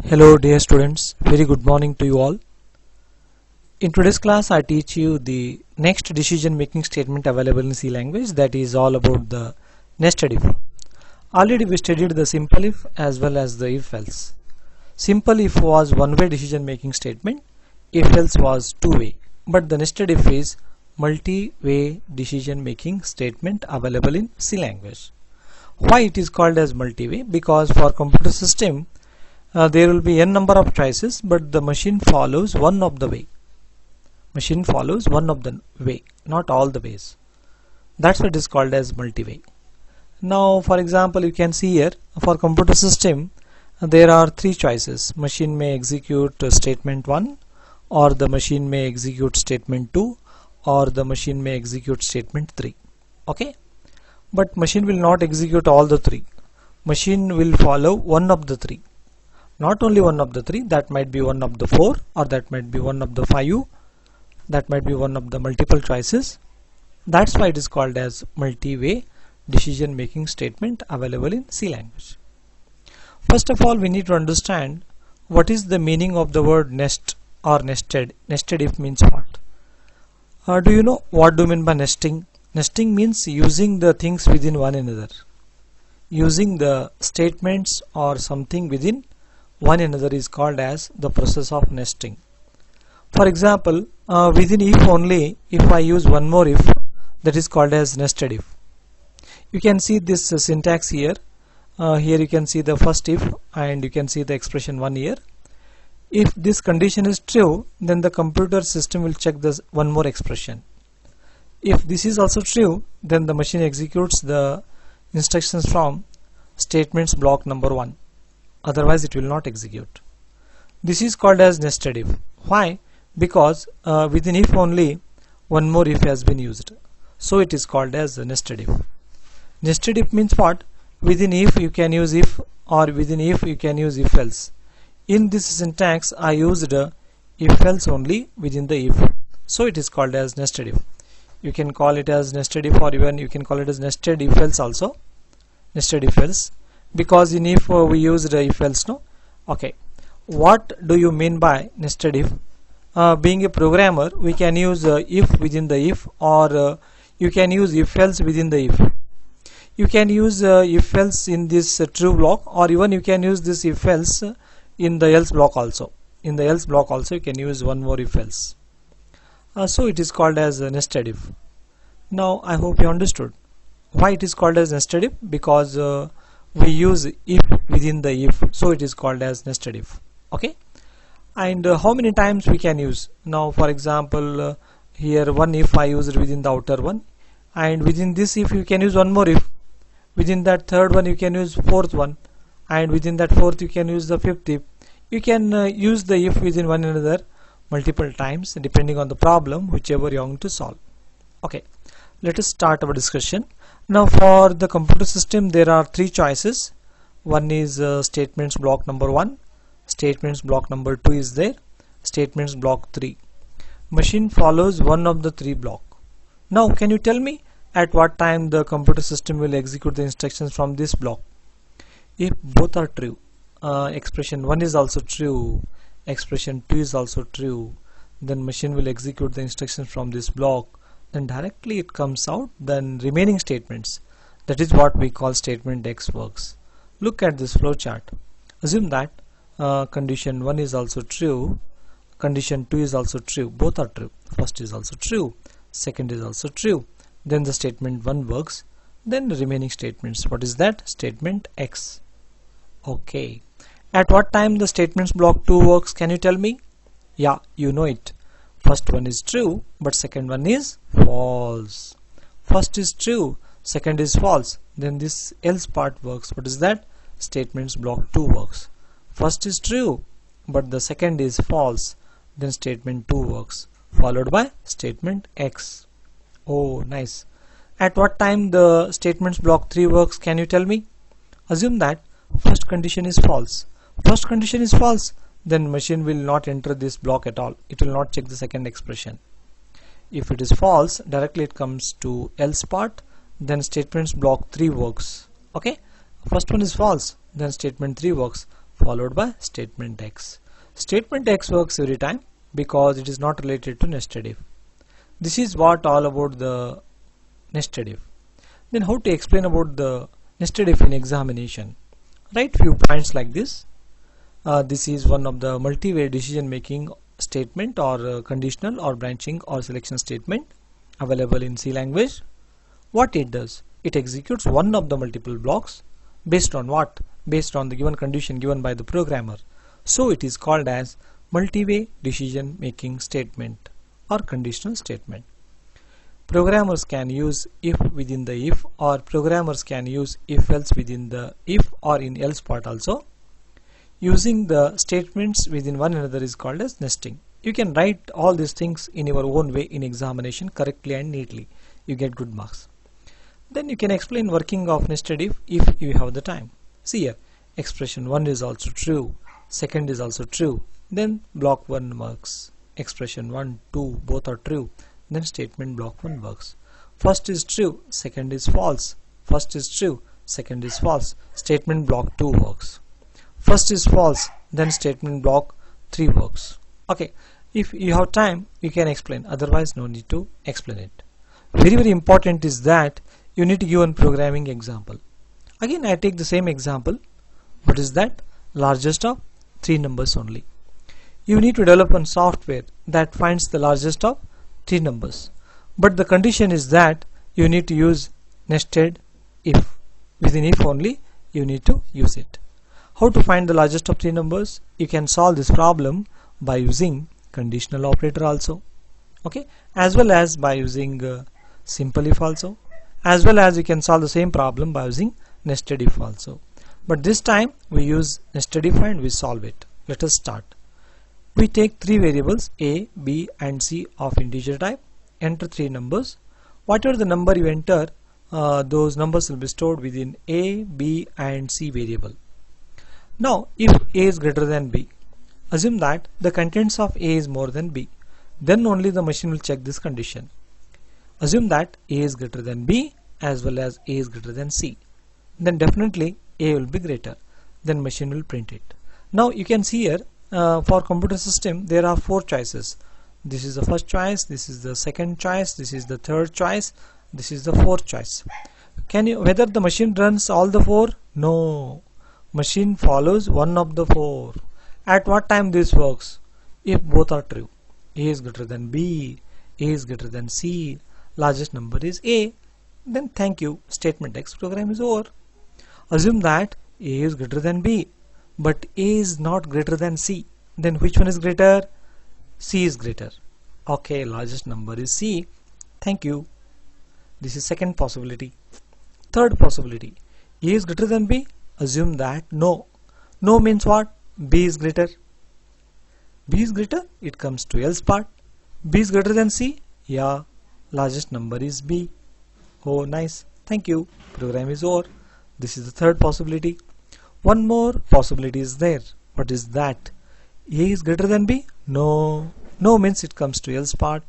Hello dear students, very good morning to you all. In today's class I teach you the next decision making statement available in C language, that is all about the nested if. Already we studied the simple if as well as the if else. Simple if was one-way decision making statement, if else was two-way, but the nested if is multi-way decision making statement available in C language. Why it is called as multi-way? Because for computer system there will be n number of choices, but the machine follows one of the way. Machine follows one of the way, not all the ways. That's what it is called as multi-way. Now, for example, you can see here for computer system there are three choices. Machine may execute statement 1, or the machine may execute statement 2, or the machine may execute statement 3. Okay, but machine will not execute all the three. Machine will follow one of the three. Not only one of the three, that might be one of the 4, or that might be one of the 5, that might be one of the multiple choices. That's why it is called as multi-way decision making statement available in C language. First of all, we need to understand what is the meaning of the word nest or nested. Nested if means what? Do you know what do you mean by nesting? Nesting means using the things within one another. Using the statements or something within one another is called as the process of nesting. For example, within if only, if I use one more if, that is called as nested if. You can see this syntax here. Here you can see the first if, and you can see the expression 1 here. If this condition is true, then the computer system will check this one more expression. If this is also true, then the machine executes the instructions from statements block number 1. Otherwise it will not execute. This is called as nested if. Why? Because within if only one more if has been used, so it is called as nested if. Nested if means what? Within if you can use if, or within if you can use if else. In this syntax I used if else only within the if, so it is called as nested if. You can call it as nested if, or even you can call it as nested if else also. Nested if else, because in if we used if else, no? Okay, what do you mean by nested if? Being a programmer, we can use if within the if, or you can use if else within the if. You can use if else in this true block, or even you can use this if else in the else block also. In the else block also you can use one more if else. So it is called as nested if. Now I hope you understood why it is called as nested if, because we use if within the if, so it is called as nested if. Okay, and how many times we can use? Now for example, here one if I used within the outer one, and within this if you can use one more if. Within that third one you can use fourth one, and within that fourth you can use the fifth if. You can use the if within one another multiple times depending on the problem whichever you want to solve. Okay, let us start our discussion. Now for the computer system there are three choices. One is statements block number 1, statements block number 2 is there, statements block 3. Machine follows one of the three block. Now can you tell me at what time the computer system will execute the instructions from this block? If both are true, expression 1 is also true, expression 2 is also true, then machine will execute the instructions from this block. Then directly it comes out, then remaining statements, that is what we call statement X works. Look at this flow chart. Assume that condition 1 is also true, condition 2 is also true, both are true. First is also true, second is also true, then the statement 1 works, then the remaining statements, what is that? Statement X. Okay, at what time the statements block 2 works, can you tell me? Yeah, you know it. First one is true, but second one is false. First is true, second is false, then this else part works. What is that? Statements block 2 works. First is true, but the second is false, then statement 2 works, followed by statement X. Oh, nice. At what time the statements block 3 works, can you tell me? Assume that first condition is false. First condition is false, then machine will not enter this block at all. It will not check the second expression. If it is false, directly it comes to else part, then statements block 3 works. Okay, first one is false, then statement 3 works, followed by statement X. Statement X works every time because it is not related to nested if. This is what all about the nested if. Then how to explain about the nested if in examination? Write few points like this. This is one of the multi-way decision making statement or conditional or branching or selection statement available in C language. What it does? It executes one of the multiple blocks based on what? Based on the given condition given by the programmer. So it is called as multi-way decision making statement or conditional statement. Programmers can use if within the if, or programmers can use if else within the if or in else part also. Using the statements within one another is called as nesting. You can write all these things in your own way in examination correctly and neatly. You get good marks. Then you can explain working of nested if you have the time. See here, expression 1 is also true, second is also true, then block 1 works. Expression 1, 2 both are true, then statement block 1 works. First is true, second is false. First is true, second is false. Statement block 2 works. First is false, then statement block 3 works. Okay, if you have time you can explain, otherwise no need to explain it. Very important is that you need to give one programming example. Again I take the same example. What is that? Largest of 3 numbers only. You need to develop one software that finds the largest of 3 numbers. But the condition is that you need to use nested if. Within if only you need to use it. How to find the largest of 3 numbers? You can solve this problem by using conditional operator also. Okay, as well as by using simple if also. As well as you can solve the same problem by using nested if also. But this time we use nested if and we solve it. Let us start. We take 3 variables a, b and c of integer type, enter 3 numbers. Whatever the number you enter, those numbers will be stored within a, b and c variable. Now if a is greater than b, assume that the contents of a is more than b, then only the machine will check this condition. Assume that a is greater than b as well as a is greater than c, then definitely a will be greater, then machine will print it. Now you can see here for computer system there are 4 choices. This is the first choice, this is the second choice, this is the third choice, this is the fourth choice. Whether the machine runs all the 4? No, machine follows one of the 4. At what time this works? If both are true. A is greater than b, a is greater than c, largest number is a, then thank you, statement X program is over. Assume that a is greater than b, but a is not greater than c, then which one is greater? C is greater. Okay, largest number is c, thank you. This is second possibility. Third possibility, a is greater than b, assume that no. No means what? B is greater. B is greater, it comes to else part. B is greater than c, yeah, largest number is b. Oh nice, thank you, program is over. This is the third possibility. One more possibility is there. What is that? A is greater than b? No. No means it comes to else part.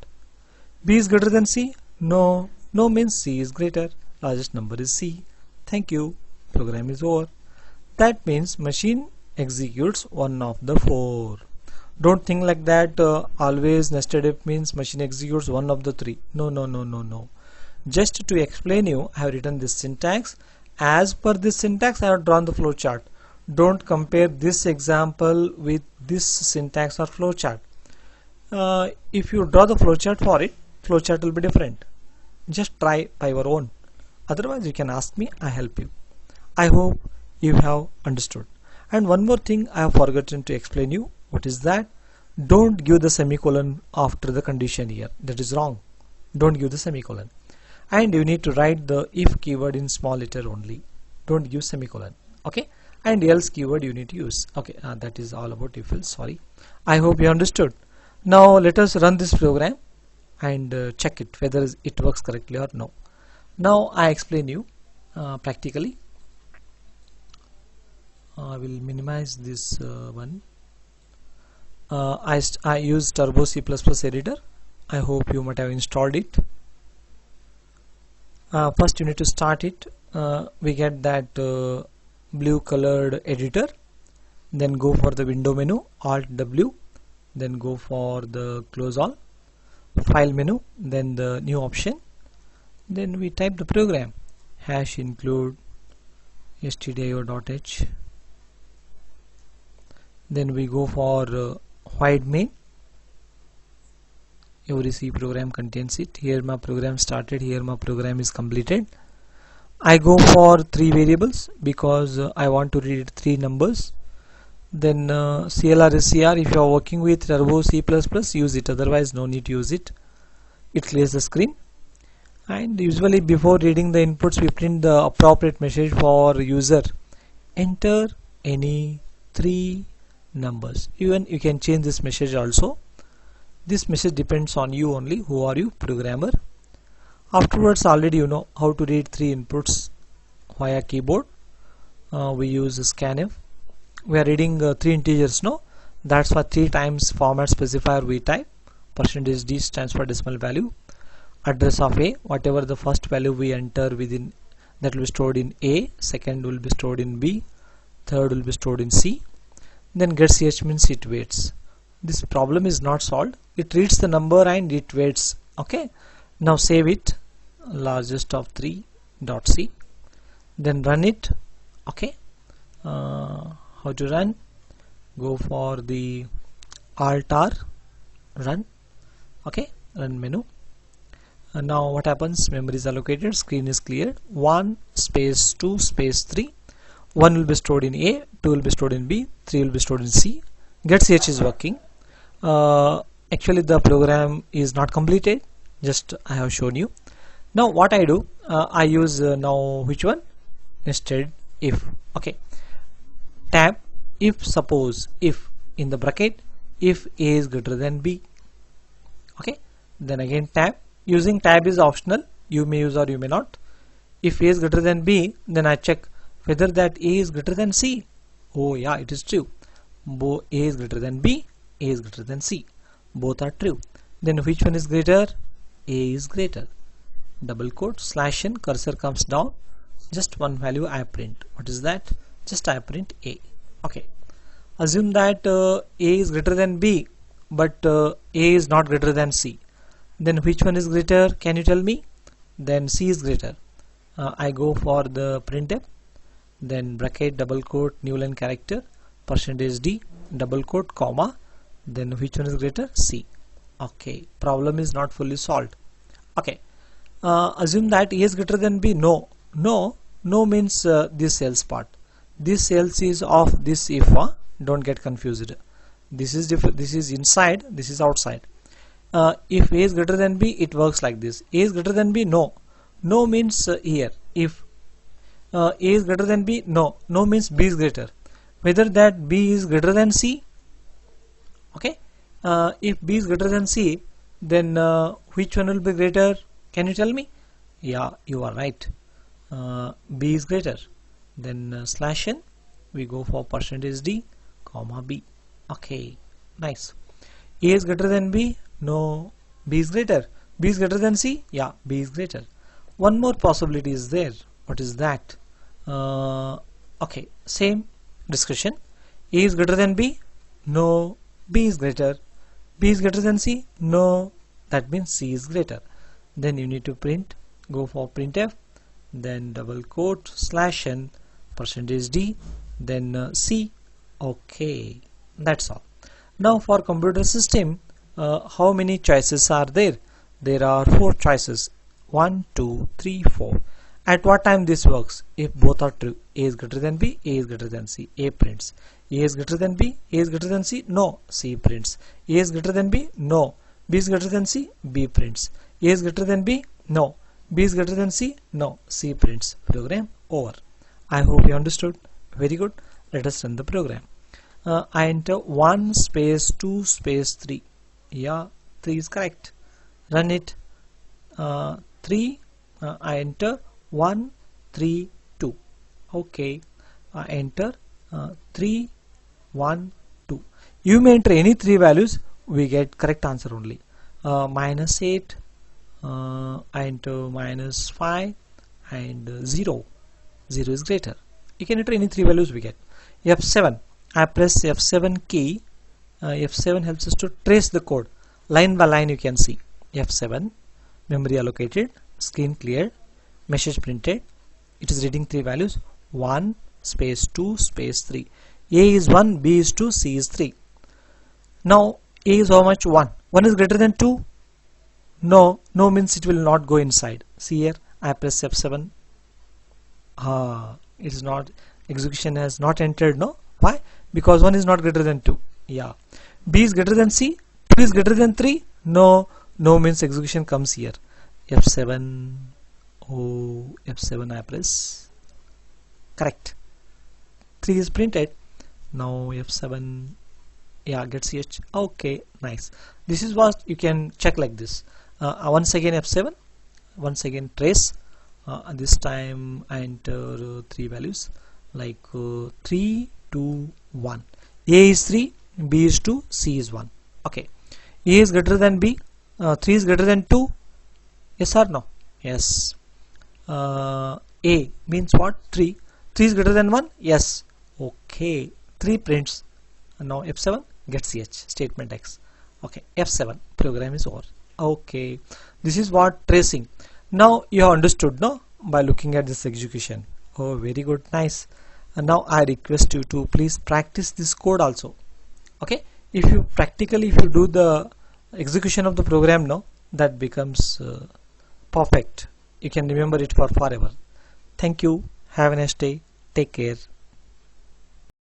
B is greater than c? No. No means c is greater. Largest number is c. Thank you, program is over. That means machine executes one of the 4. Don't think like that always nested if means machine executes one of the 3. No. Just to explain you, I have written this syntax. As per this syntax I have drawn the flow chart. Don't compare this example with this syntax or flow chart. If you draw the flow chart for it, flow chart will be different. Just try by your own. Otherwise you can ask me, I help you. I hope you have understood. And one more thing I have forgotten to explain you. What is that? Don't give the semicolon after the condition here. That is wrong. Don't give the semicolon. And you need to write the if keyword in small letter only. Don't use semicolon. Okay. And else keyword you need to use. Okay. That is all about if else. Sorry. I hope you understood. Now let us run this program and check it whether it works correctly or no. Now I explain you practically. I will minimize this one. I use Turbo C++ editor. I hope you might have installed it. First you need to start it. We get that blue colored editor. then go for the window menu, Alt W, then go for the close all, file menu, then the new option, then we type the program hash include stdio.h, then we go for void main. Every C program contains it. Here my program started, here my program is completed. I go for 3 variables because I want to read 3 numbers. Then CLR SCR, if you are working with Turbo C++, use it, otherwise no need to use it. It clears the screen. And usually before reading the inputs, we print the appropriate message for user. Enter any 3 numbers. Even you can change this message also. This message depends on you only, who are you, programmer. Afterwards, already you know how to read 3 inputs via keyboard. We use scanf. We are reading 3 integers, no? That's why 3 times format specifier we type. %d stands for decimal value. Address of A, whatever the first value we enter within, that will be stored in A, second will be stored in B, third will be stored in C. Then get ch means it waits. This problem is not solved. It reads the number and it waits. Okay. Now save it, largest of 3.c, then run it. Okay. How to run? Go for the Alt R, run. Okay, run menu. Now what happens? Memory is allocated, screen is cleared. 1 space 2 space 3. 1 will be stored in A, 2 will be stored in B, 3 will be stored in C. Get ch is working. Actually the program is not completed, just I have shown you. Now what I do, I use now which one? Instead if. Okay, tab, if suppose, if in the bracket, if A is greater than B. Okay, then again tab. Using tab is optional, you may use or you may not. If A is greater than B, then I check whether that A is greater than C. Oh yeah, it is true. A is greater than B, A is greater than C. Both are true. Then which one is greater? A is greater. Double quote, /n, cursor comes down. Just one value I print. What is that? Just I print A. Okay. Assume that A is greater than B, but A is not greater than C. Then which one is greater? Can you tell me? Then C is greater. I go for the printf, then bracket, double quote, new line character, %d, double quote, comma, then which one is greater? C. Okay, problem is not fully solved. Okay, assume that A is greater than B. No means this else part. This else is of this if. Don't get confused. This is inside, this is outside. If A is greater than B, it works like this. A is greater than B, no means here. If A is greater than B, no means B is greater. Whether that B is greater than C. Okay, if B is greater than C, then which one will be greater? Can you tell me? Yeah, you are right. B is greater. Then /n, we go for %d, comma B. Okay, nice. A is greater than B. No, B is greater. B is greater than C. Yeah, B is greater. One more possibility is there. What is that? Okay, same discussion. A is greater than B. No, B is greater. B is greater than C. No, that means C is greater. Then you need to print. Go for printf, then double quote, /n, %d, then C. Okay, that's all. Now for computer system, how many choices are there? There are 4 choices. 1, 2, 3, 4. At what time this works? If both are true. A is greater than B, A is greater than C. A prints. A is greater than B, A is greater than C. No, C prints. A is greater than B. No. B is greater than C. B prints. A is greater than B. No. B is greater than C. No. C prints. Program over. I hope you understood. Very good. Let us run the program. I enter 1 space 2 space 3. Yeah, 3 is correct. Run it. 3. I enter 1 3 2. Okay. I enter 3 1 2. You may enter any 3 values. We get correct answer only. -8. I enter -5 and 0. 0 is greater. You can enter any 3 values we get. F7. I press F7 key. F7 helps us to trace the code line by line. You can see F7, memory allocated, screen cleared, message printed. It is reading three values: 1 space 2 space 3. A is 1, B is 2, C is 3. Now A is how much? 1. 1 is greater than 2? No, no means it will not go inside. See here, I press F7. It is not, execution has not entered. No, why? Because 1 is not greater than 2. Yeah. B is greater than C, 2 is greater than 3. No, no means execution comes here. F7. Oh, F7 I press. Correct. 3 is printed. Now F7, yeah, get CH. Okay, nice. This is what you can check like this. Once again F7, once again trace. This time I enter three values like 3, 2, 1. A is 3, B is 2, C is 1. Okay. A is greater than B, 3 is greater than 2. Yes or no? Yes. A means what? 3. 3 is greater than 1? Yes. Okay. 3 prints. Now F7 gets CH, statement X. Okay. F7, program is over. Okay. This is what tracing. Now you have understood, no? By looking at this execution. Oh, very good. Nice. And now I request you to please practice this code also. Okay. If you do the execution of the program, no, that becomes perfect. You can remember it for forever. Thank you. Have a nice day. Take care.